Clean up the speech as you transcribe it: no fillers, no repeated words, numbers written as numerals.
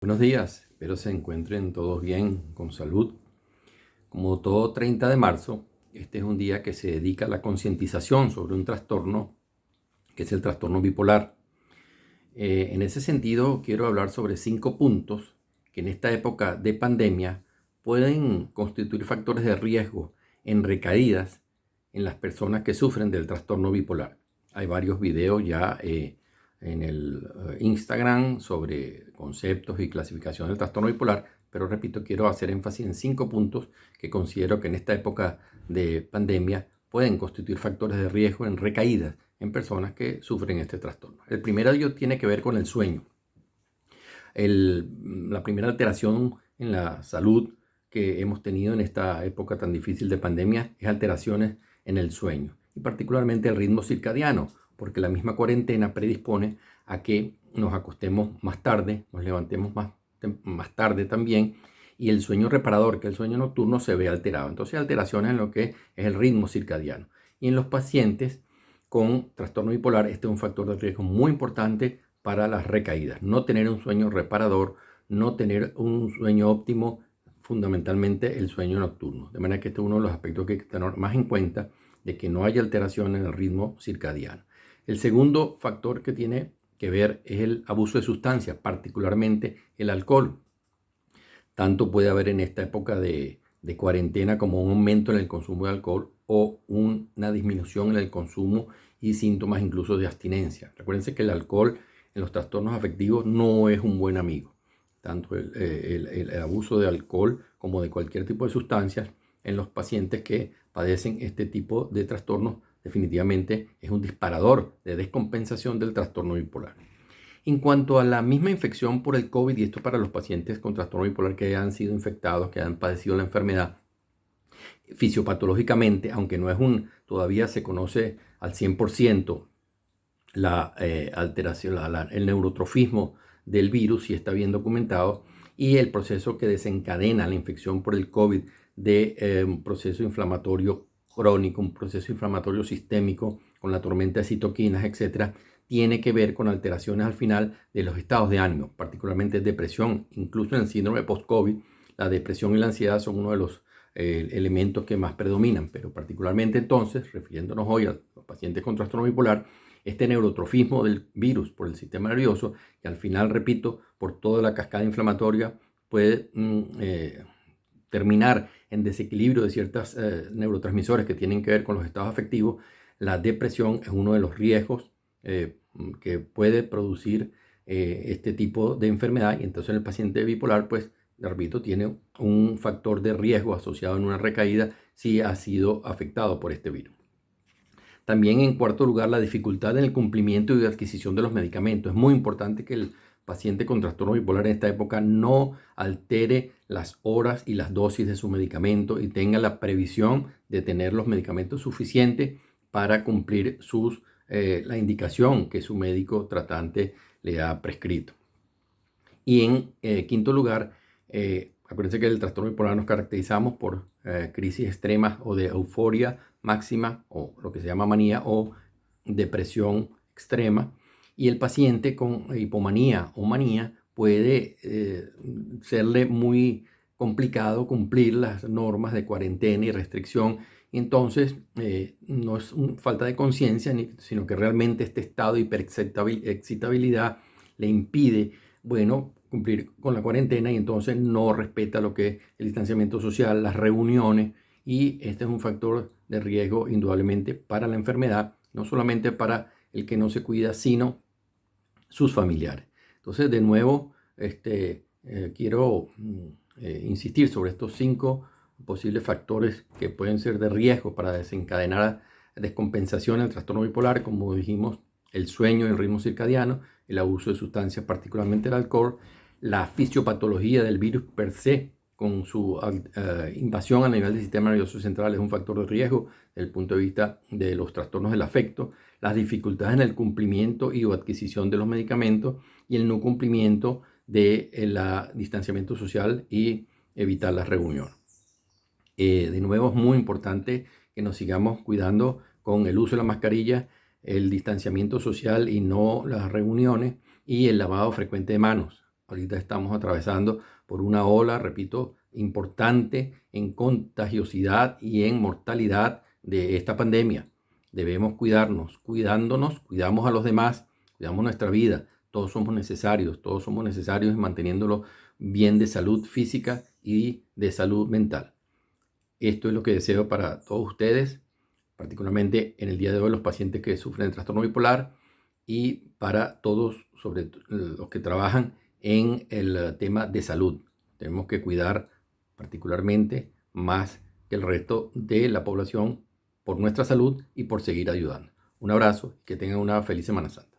Buenos días, espero se encuentren todos bien, con salud. Como todo 30 de marzo, este es un día que se dedica a la concientización sobre un trastorno que es el trastorno bipolar. En ese sentido, quiero hablar sobre 5 puntos que en esta época de pandemia pueden constituir factores de riesgo en recaídas en las personas que sufren del trastorno bipolar. Hay varios videos ya en el Instagram sobre conceptos y clasificación del trastorno bipolar, pero repito, quiero hacer énfasis en 5 puntos que considero que en esta época de pandemia pueden constituir factores de riesgo en recaídas en personas que sufren este trastorno. El primero de ellos tiene que ver con el sueño. La primera alteración en la salud que hemos tenido en esta época tan difícil de pandemia es alteraciones en el sueño y particularmente el ritmo circadiano, porque la misma cuarentena predispone a que nos acostemos más tarde, nos levantemos más tarde también, y el sueño reparador, que es el sueño nocturno, se ve alterado. Entonces hay alteraciones en lo que es el ritmo circadiano. Y en los pacientes con trastorno bipolar, este es un factor de riesgo muy importante para las recaídas. No tener un sueño reparador, no tener un sueño óptimo, fundamentalmente el sueño nocturno. De manera que este es uno de los aspectos que hay que tener más en cuenta, de que no haya alteración en el ritmo circadiano. El segundo factor que tiene que ver es el abuso de sustancias, particularmente el alcohol. Tanto puede haber en esta época de cuarentena como un aumento en el consumo de alcohol o una disminución en el consumo y síntomas incluso de abstinencia. Recuérdense que el alcohol en los trastornos afectivos no es un buen amigo. Tanto el abuso de alcohol como de cualquier tipo de sustancias en los pacientes que padecen este tipo de trastornos definitivamente es un disparador de descompensación del trastorno bipolar. En cuanto a la misma infección por el COVID, y esto para los pacientes con trastorno bipolar que han sido infectados, que han padecido la enfermedad, fisiopatológicamente, aunque no es todavía se conoce al 100% la alteración, el neurotrofismo del virus, sí está bien documentado, y el proceso que desencadena la infección por el COVID de un proceso inflamatorio crónico, un proceso inflamatorio sistémico con la tormenta de citoquinas, etcétera, tiene que ver con alteraciones al final de los estados de ánimo, particularmente depresión. Incluso en el síndrome post-COVID, la depresión y la ansiedad son uno de los elementos que más predominan, pero particularmente entonces, refiriéndonos hoy a los pacientes con trastorno bipolar, este neurotrofismo del virus por el sistema nervioso, que al final, repito, por toda la cascada inflamatoria puede terminar en desequilibrio de ciertos neurotransmisores que tienen que ver con los estados afectivos. La depresión es uno de los riesgos que puede producir este tipo de enfermedad, y entonces el paciente bipolar, pues, repito, tiene un factor de riesgo asociado en una recaída si ha sido afectado por este virus. También, en cuarto lugar, la dificultad en el cumplimiento y adquisición de los medicamentos. Es muy importante que el paciente con trastorno bipolar en esta época no altere las horas y las dosis de su medicamento y tenga la previsión de tener los medicamentos suficientes para cumplir la indicación que su médico tratante le ha prescrito. Y en quinto lugar, acuérdense que el trastorno bipolar nos caracterizamos por crisis extremas o de euforia máxima, o lo que se llama manía, o depresión extrema. Y el paciente con hipomanía o manía puede serle muy complicado cumplir las normas de cuarentena y restricción. Y entonces no es falta de conciencia, sino que realmente este estado de hiperexcitabilidad le impide, bueno, cumplir con la cuarentena, y entonces no respeta lo que es el distanciamiento social, las reuniones, y este es un factor de riesgo indudablemente para la enfermedad, no solamente para el que no se cuida, sino sus familiares. Entonces, de nuevo, quiero insistir sobre estos 5 posibles factores que pueden ser de riesgo para desencadenar descompensación en el trastorno bipolar, como dijimos: el sueño, el ritmo circadiano, el abuso de sustancias, particularmente el alcohol, la fisiopatología del virus per se, con su invasión a nivel del sistema nervioso central, es un factor de riesgo desde el punto de vista de los trastornos del afecto, las dificultades en el cumplimiento y o adquisición de los medicamentos, y el no cumplimiento de distanciamiento social y evitar las reuniones. De nuevo, es muy importante que nos sigamos cuidando con el uso de la mascarilla, el distanciamiento social y no las reuniones, y el lavado frecuente de manos. Ahorita estamos atravesando por una ola, repito, importante en contagiosidad y en mortalidad de esta pandemia. Debemos cuidarnos, cuidándonos, cuidamos a los demás, cuidamos nuestra vida. Todos somos necesarios manteniéndolo bien de salud física y de salud mental. Esto es lo que deseo para todos ustedes, particularmente en el día de hoy los pacientes que sufren de trastorno bipolar y para todos, sobre los que trabajan en el tema de salud. Tenemos que cuidar particularmente más que el resto de la población por nuestra salud y por seguir ayudando. Un abrazo, que tengan una feliz Semana Santa.